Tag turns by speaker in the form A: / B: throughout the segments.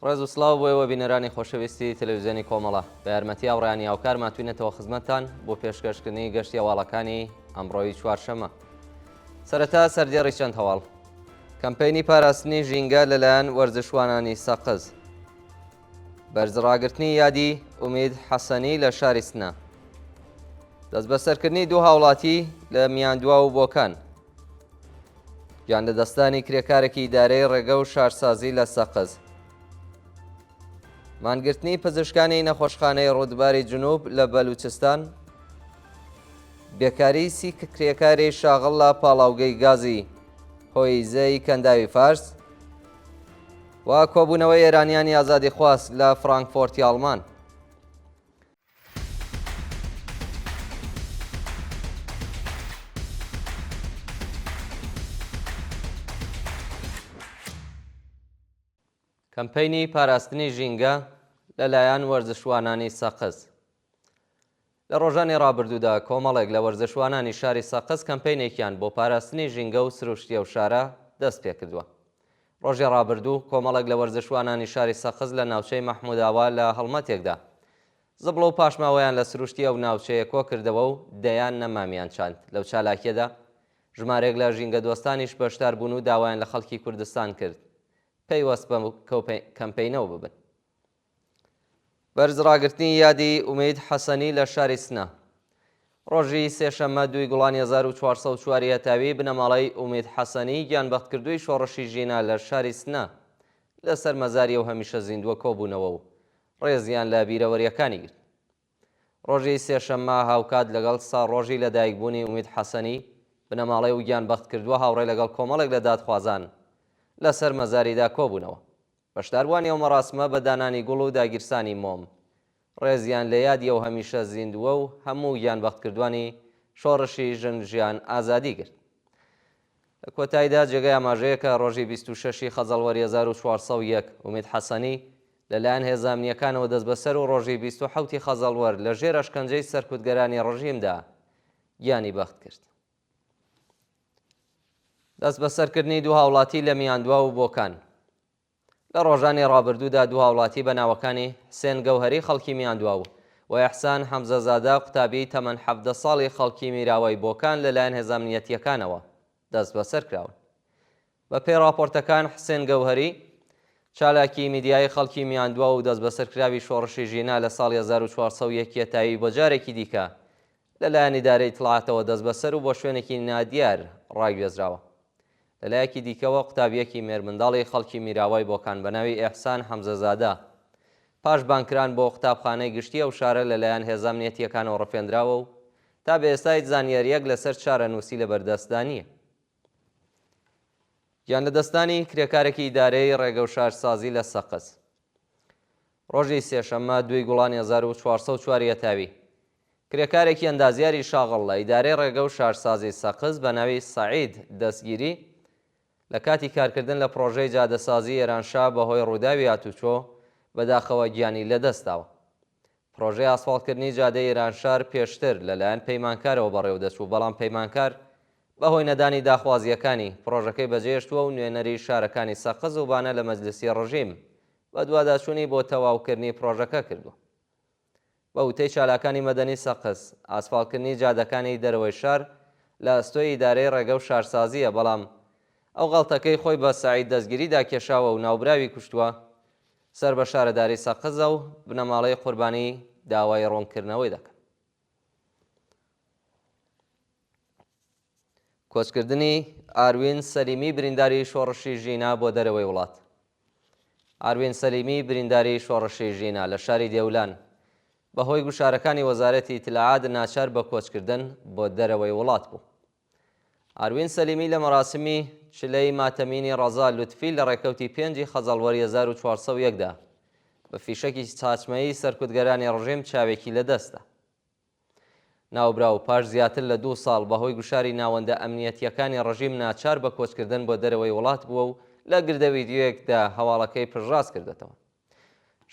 A: ڕێز و سڵاو بۆیەوە بینەرانی خۆشەویستی تەلەڤیزیۆنی کۆمەڵە بە یارمەتی ئاوڕانی هاوکار ماتوینێتەوە خزمەتتان بۆ پێشکەشکردنی گەشتی هەواڵەکانی ئەمڕۆی چوارشەمە. سەرەتا سەردێڕی چەند هەواڵ. کەمپەینی پاراستنی ژینگە لەلایەن وەرزشوانانی سەقز. بەرزڕاگرتنی یادی ئومید حەسەنی لە شاری سنە. دەست بەسەرکردنی دوو هاوڵاتی لە میاندووا و بۆکان. گیان لە دەستانی کرێکارێکی ئیدارەی ڕێگە و شارسازی لە سەقز. مانگرتنی پزیشکانی نەخۆشخانەی ڕوودباری جنوب لە بەلوچستان. بێکاری سی کرێکاری شاغڵ لە پاڵاوگەی گازی هۆیزەی کەنداوی فارس و کۆبوونەوەی ئێرانیانی ئازادی خواست لە فڕانکفۆرتی ئاڵمان. کەمپەینی پاراستنی ژینگە لەلایەن وەرزشوانانی سەقز. لە ڕۆژانی ڕابردوودا کۆمەڵێک لە وەرزشوانانی شاری سەقز کەمپەینێکیان بۆ پاراستنی ژینگە و سروشتیە و شارە دەست پێ کردووە. ڕۆژی ڕابردوو کۆمەڵێک لە وەرزشوانانی شاری سەقز لە ناوچەی مەحمووداوا لە هەڵمەتێکدا زبڵە و پاشماوەیان لە سروشتیە و ناوچەیە کۆ کردەوە و دەیان نەمامیان چاند. لەو چالاکیەدا ژمارێک لە ژینگە دۆستانیش بەشدار بوون و داوایان لە خەڵکی کوردستان کرد پەیوەست بە کەمپەینەوە ببن. بەرزڕاگرتنی یادی ئومید حەسەنی لە شاری سنە. ڕۆژی سێشەممە 2 گوڵانی 1404 هەتاوی بنەماڵەی ئومید حەسەنی گیانبەختکردووی شۆڕشی ژینا لە شاری سنە لەسەر مەزاری و هەمیشە زیندووە کۆبوونەوە و ڕێزیان لە بیرەوەریەکانی گرت. ڕۆژی سێشەممە هاوکات لەگەڵ ڕۆژی لەدایکبوونی ئومید حەسەنی بنەماڵەی و گیانبەختکردووە هاوڕێ لەگەڵ کۆمەڵێک لە دادخوازان لەسەر مەزاریدا کۆبوونەوە. بەشداربووانی ئەو مەراسمە بە دانانی گوڵ و داگیرسانی مۆم ڕێزیان لە یادیە و هەمیشە زیندووە و هەموو گیانبەختکردوانی شۆڕشی ژن ئازادی کرد. لە کۆتاییدا جێگەی ئاماژەیە کە ڕۆژی 26 خەزەڵوەری 1401 ئومید حەسەنی لەلایەن هێزە ئەمنیەکانەوە دەست بەسەر و ڕۆژی 27 خەزەڵوەر لە ژێر ئەشکەنجەی سەرکوتگەرانی ڕژیمدا گیانی بەخت کرد. دەست بەسەرکردنی دوو هاوڵاتی لە میاندووا و بۆکان. لە ڕۆژانی ڕابردوودا دوو هاوڵاتی بە ناوەکانی حسێن گەوهەری خەڵکی میاندووا و ئیحسان حەمزەزادە قوتابی تەمەن 17 ساڵی خەڵکی میراوای بۆکان لەلایەن هێزە ئەمنیەتیەکانەوە دەست بەسەر کراون. بە پێی راپۆرتەکان حسێن گەوهەری چالاکی میدیای خەڵکی میاندووا و دەست بەسەرکراوی شۆڕشی ژینا لە ساڵی 1401 تاوی بۆ جارێکی دیکە لەلایەن ئیدارەی ئیتڵاعاتەوە دەست بەسەر و بۆ شوێنێکی نادیار ڕاگوێزراوە. لەلایەکی دیکەوە قوتابیەکی مێرمنداڵی خەڵکی میراوای بۆکان بە ناوی ئیحسان حەمزەزادە پاش بانکران بۆ قوتابخانەی گشتی ئەو شارە لەلایەن هێزە ئەمنیەتیەکانەوە ڕفێنراوە و تا بە ئێستای زانیاریەک لەسەر چارەنووسی لەبەردەستدانیە. گیان لە دەستانی کرێکارێکی ئیدارەی ڕێگە و شارسازی لە سەقز. ڕۆژی سێشەممە 2 گوڵانی 1404 هەتاوی کرێکارێکی ئەندازیاری شاغڵ لە ئیدارەی ڕێگە و شارسازی سەقز بە ناوی سەعید دەستگیری لە کاتی کارکردن لە پرۆژەی جادەسازی ئێرانشا بەهۆی ڕووداوی هاتوچۆ بەداخەوە گیانی لەدەستاوە. پرۆژەی ئاسفاڵتکردنی جادەی ئێرانشار پێشتر لەلایەن پەیمانکارەوە بەڕێوەدەچوو، بەڵام پەیمانکار بەهۆی نەدانی داخوازیەکانی پرۆژەکەی بەجێهێشتووە و نوێنەری شارەکانی سەقز و بانە لە مەجلیسی ڕژیم بە دوواداچوونی بۆ تەواوکردنی پرۆژەکە کردووە. بە وتەی چالاکانی مەدەنی سەقز ئاسفاڵتکردنی جادەکانی دەرەوەی شار لە ئەستۆی ئیدارەی ڕێگە و شارسازیە، بەڵام ئەو غەڵتەکەی خۆی بە سەعید دەستگیریدا کێشاوە و ناوبراوی کوشتووە سەر بە شارەداری سەقزە و بنەماڵەی قوربانی داوای ڕوونکردنەوەی دەکەن. کۆچکردنی ئاروین سەلیمی برینداری شۆڕشی ژینا بۆ دەرەوەی وڵات. ئاروین سەلیمی برینداری شۆڕشی ژینا لە شاری دێولان بەهۆی گوشارەکانی وەزارەتی ئیتلاعات ناچار بە کۆچکردن بۆ دەرەوەی وڵات بوو. ئاروین سەلیمی لە مەراسمی چلەی ماتەمینی ڕەزا لوتفی لە ڕێکەوتی 5 خەزەڵوەری 1401دا بە فیشەکی چاچمەیی سەرکوتگەرانی ڕژیم چاوێکی لەدەستە. ناوبرا و پاش زیاتر لە 2 ساڵ بەهۆی گوشاری ناوەندە ئەمنیەتیەکانی ڕژیم ناچار بە کۆچکردن بۆ دەرەوەی وڵات بووە و لە گردە ڤیدیۆیەکدا هەواڵەکەی پژڕاست کردێتەوە.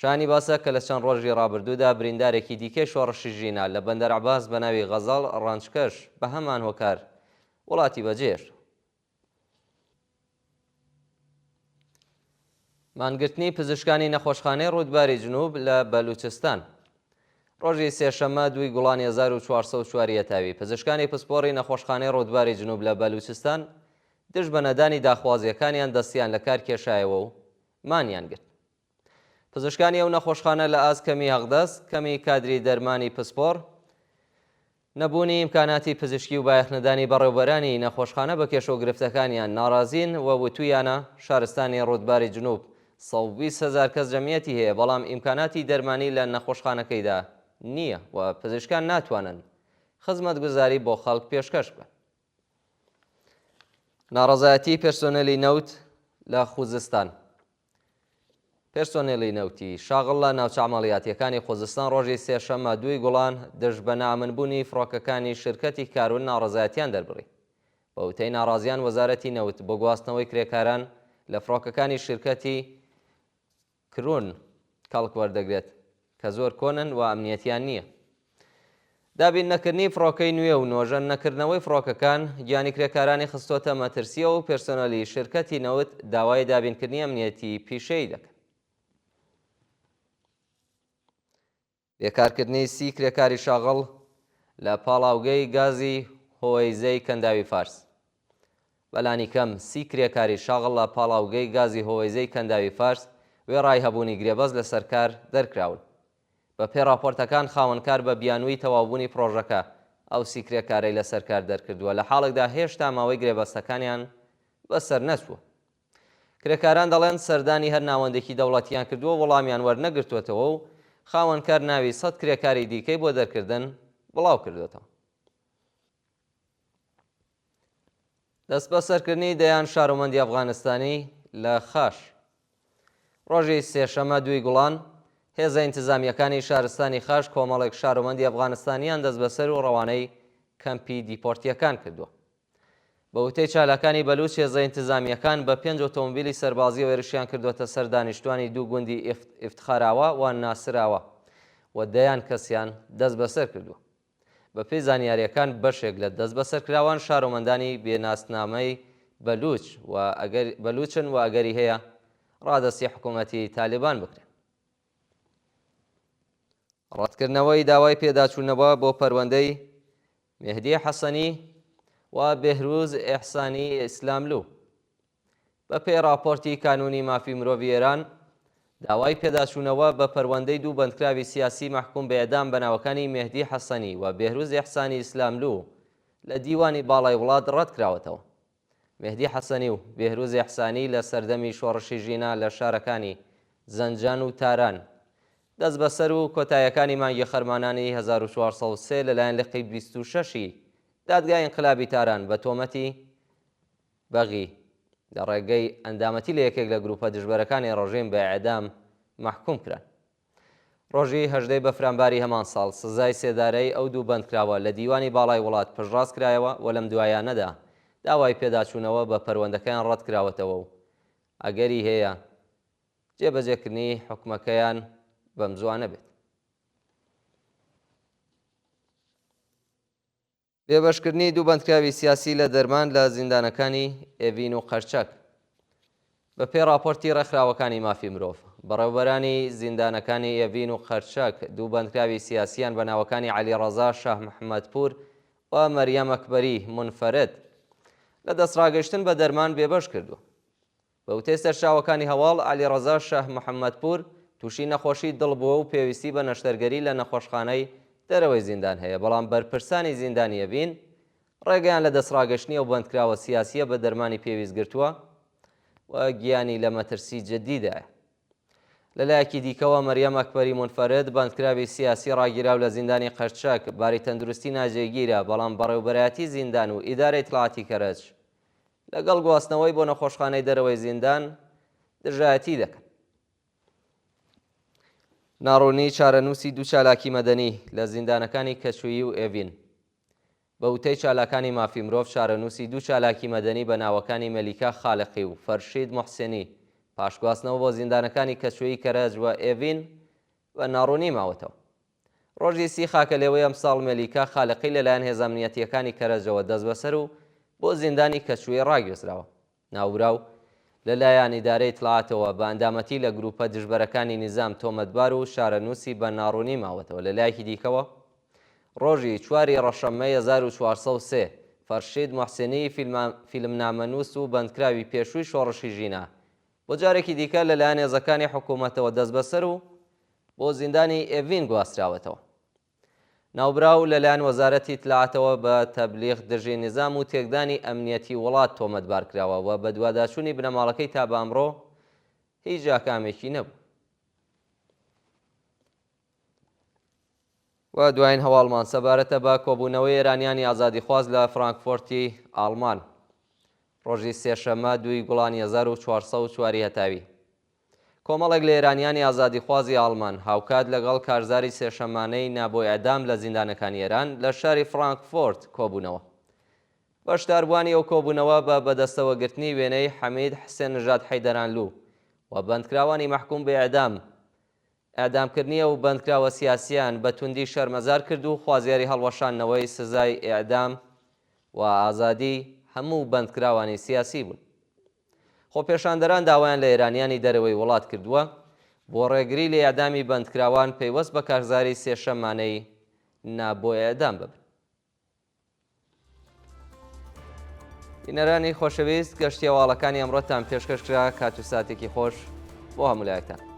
A: شانی باسە کە لە چەند ڕۆژی ڕابردوودا بریندارێکی دیکەی شۆڕشی ژینا لە بەندەر عەباس بە ناوی غەزاڵ ڕەنجکەش بە هەمان هۆکار وڵاتی بەجێر. مانگرتنی پزیشکانی نەخۆشخانەی ڕوودباری جنوب لە بەلوچستان. ڕۆژی سێشەممە 2 گوڵانی 1404 تاوی پزیشکانی پسپۆڕی نەخۆشخانەی ڕوودباری جنوب لە بەلوچستان دژ بە نەدانی داخوازیەکانیان دەستیان لە کار کێشایەوە و مانیان گرت. پزیشکانی ئەو نەخۆشخانە لە ئاسکەمی هەغدەست، کەمی کادری دەرمانی پسپۆڕ، نەبوونی ئیمکاناتی پزیشکی و بایەخنەدانی بەڕێوەبەرانی نەخۆشخانە بە کێشە و گرفتەکانیان ناڕازین و وتویانە شارستانی ڕوودباری جنوب 120,000 کەس جەمیەتی هەیە، بەڵام ئیمکاناتی دەرمانی لە نەخۆشخانەکەیدا نییە و پزیشکان ناتوانن خزمەتگوزاری بۆ خەڵک پێشکەش بکەن. ناڕەزایەتی پێرسۆنێلی نەوت لە خوزستان. پێرسۆنێلی نەوتی شاغڵ لە ناوچە عەمەڵیاتیەکانی خوزستان ڕۆژی سێشەممە 2 گوڵان دژ بە نائەمنبوونی فڕۆکەکانی شرکەتی کارون ناڕەزایەتیان دەربڕی. بە وتەی ناڕازیان وەزارەتی نەوت بۆ گواستنەوەی کرێکاران لە فڕۆکەکانی شرکەتی کرون کەڵک وەردەگرێت کە زۆر کۆنن و ئەمنیەتیان نییە. دابین نەکردنی فڕۆکەی نوێ و نۆژەن نەکردنەوەی فڕۆکەکان گیانی کرێکارانی خستۆتە مەترسیەوە و پێرسۆنەلی شرکەتی نەوت داوای دابینکردنی ئەمنیەتی پیشەی دەکەن. بێکارکردنی 30 کرێکاری شاغڵ لە پاڵاوگەی گازی هۆیزەی کەنداوی فارس. بەلانی کەم 30 کرێکاری شاغڵ لە پاڵاوگەی گازی هۆیزەی کەنداوی فارس وێڕای هەبوونی گرێبەست لە سەرکار دەرکراون. بە پێ راپۆرتەکان خاوەنکار بە بیانووی تەواوبوونی پرۆژەکە ئەو 30 کرێکارەی لە سەرکار دەرکردووە، لە حاڵێکدا هێشتا ماوەی گرێبەستەکانیان بەسەر نەچووە. کرێکاران دەڵێن سەردانی هەر ناوەندێکی دەوڵەتیان کردووە، وەڵامیان وەرنەگرتوێتەوە و خاوەنکار ناوی 100 کرێکاری دیکەی بۆ دەرکردن بڵاو کردوێتەوە. دەست بە سەرکردنی دەیان شارۆمەندی ئەفغانستانی لە خاش. ڕۆژی سێشەممە 2 گوڵان هێزە ئینتیزامیەکانی شارستانی خاش کۆمەڵێک شارۆمەندی ئەفغانستانیان دەست بەسەر و ڕەوانەی کەمپی دیپۆرتیەکان کردووە. بە وتەی چالاکانی بەلوچ هێزە ئینتیزامیەکان بە 5 ئۆتۆمبیلی سەربازی وێرشیان کردوەتە سەر دانیشتوانی 2 گوندی ئیفتخاراوە و ناسراوە و دەیان کەسیان دەست بەسەر کردووە. بە پێی زانیاریەکان بەشێک لە دەست بەسەرکراوان شارۆمەندانی بێناسنامەی بەلوچن و ئەگەری هەیە ڕادەستی حکوومەتی تالیبان بکرێن. ڕەتکردنەوەی داوای پێداچوونەوە بۆ پەروەندەی مێهدی حەسەنی و بێهروز ئێحسانی ئیسلاملو. بە پێی راپۆرتی کانونی مافی مرۆڤی ئێران، داوای پێداچوونەوە بە پەروەندەی 2 بەندکراوی سیاسی مەحکوم بە ئێدام بەناوەکانی مێهدی حەسەنی و بێهروز ئێحسانی ئیسلاملو لە دیوانی باڵای وڵات ڕەت کراوەتەوە. مێهدی حەسەنی و بێهروز ئێحسانی لە سەردەمی شۆڕشی ژینا لە شارەکانی زەنجان و تاران دەست بەسەر و کۆتاییەکانی مانگی خەرمانانی 1403 لەلایەن لقی 26 دادگای ئینقلابی تاران بە تۆمەتی بەغی لە ڕێگەی ئەندامەتی لە یەکێک لە گروپە دژبەرەکانی ڕۆژین بە ئێعدام مەحکوم کران. ڕۆژی 18 بەفرانباری هەمان ساڵ سزای سێدارەی ئەو 2 بەندکراوە لە دیوانی باڵای وڵات پشتڕاست کرایەوە و لەم دوایانەدا داوای پێداچوونەوە بە پەروەندەکەیان ڕەت کراوەتەوە و ئەگەری هەیە جێبەجێکردنی حکومەکەیان بەم زوانە بێت. بێبەشکردنی 2 بەندکراوی سیاسی لە دەرمان لە زیندانەکانی ئێڤین و قەرچەک. بە پێی راپۆرتی ڕێکخراوەکانی مافی مرۆڤ، بەڕێوەبەرانی زیندانەکانی ئێڤین و قەرچەک 2 بەندکراوی سیاسیان بە ناوەکانی عەلیڕەزا شاه محەممەدپور و مەریەم ئەکبەری منفەرد لە دەستڕاگەشتن بە دەرمان بێبەش کردووە. بە وتەی سەرچاوەکانی هەواڵ، عەلیڕەزا شاه محەممەدپور تووشی نەخۆشی دڵ بووە و پێویستی بە نەشتەرگەری لە نەخۆشخانەی دەرەوەی زیندان هەیە، بەڵام بەرپرسانی زیندانی ئێڤین ڕێگەیان لە دەستڕاگەشتنی ئەو بەندکراوە سیاسیە بە دەرمانی پێویست گرتووە و گیانی لە مەترسی جددیدایە. لەلایەکی دیکەوە مەریەم ئەکبەری منفەرد بەندکراوی سیاسی ڕاگیراو لە زیندانی قەرچەک باری تەندروستی ناجێگیرە، بەڵام بەڕێوەبەرایەتی زیندان و ئیدارەی ئیتڵاعاتی کەرەج لەگەڵ گواستنەوەی بۆ نەخۆشخانەی دەرەوەی زیندان دژایەتی دەکەن. ناڕوونی چارەنووسی 2 چالاکی مەدەنی لە زیندانەکانی کەچووی و ئێڤین. بە وتەی چالاکانی مافی مرۆڤ، چارەنووسی 2 چالاکی مەدەنی بە ناوەکانی مەلیکا خالقی و فەرشید محسێنی پاشگواستنەوە بۆ زیندانەکانی کەچووی کەرەج و ئێڤین بە ناڕوونی ماوەتەوە. ڕۆژی 30 خاکە لێوەی ئەم ساڵ مەلیکا خالقی لەلایەن هێزە ئەمنیەتیەکانی کەرەجەوە دەست بەسەر و بۆ زیندانی کەچووی ڕاگوێزراوە. ناوراو لەلایەن ئیدارەی ئیتلاعاتەوە بە ئەندامەتی لە گروپە دژبەرەکانی نیزام تۆمەتبار و شارەنووسی بە ناڕوونی ماوەتەوە. لەلایەکی دیکەوە ڕۆژی 4 ڕەشەممەی 1403 فەرشید موحسینی فیلمنامەنووس و بەندکراوی پێشووی شۆڕشی ژینە بۆ جارێکی دیکە لەلایەن هێزەکانی حکوومەتەوە دەست بەسەر و بۆ زیندانی ئێڤین گواستراوەتەوە. ناوبراو لەلایەن وەزارەتی ئیتلاعاتەوە بە تەبلیغ دژی نظام و تێکدانی ئەمنیەتی وڵات تۆمەتبار کراوە و بە دوواداچوونی بنەماڵەکەی تا بە ئەمڕۆ هیچ جاکامێکی نەبوو. و دوایین هەواڵمان سەبارەتە بە کۆبوونەوەی ئێرانیانی ئازادیخواز لە فڕانکفۆرتی ئاڵمان ڕۆژی سێشەممە 2 گوڵانی 1404 هەتاوی. کۆمەڵێک لە ئێرانیانی ئازادیخوازی ئاڵمان هاوکات لەگەڵ کارزاری سێشەمانەی نابۆ ئەدام لە زیندانەکانی ئێران لە شاری فڕانکفۆرت کۆبوونەوە. بەشداربووانی ئەو کۆبوونەوە بە بەدەستەوەگرتنی وێنەی حەمید حسێن نژاد حەیدەرانلوو و بەندکراوانی مەحکوم بە ئەعدامکردنیە و بەندکراوە سیاسیان بە توندی شەرمەزار کرد و خوازیاری هەڵوەشانەوەی سزای ئیعدام و ئازادی هەموو بەندکراوانی سیاسی بوون. خۆپێشاندەران داوایان لە ئێرانیانی دەرەوەی وڵات کردووە بۆ ڕێگری لە ئیعدامی بەندکراوان پەیوەست بە کارزاری سێشەمانەی نابۆ ئیعدام ببن. بینەرانی خۆشەویست، گەشتی هەواڵەکانی ئەمڕۆتان پێشکەشکرا. کات و ساتێکی خۆش بۆ هەموو لایەکتان.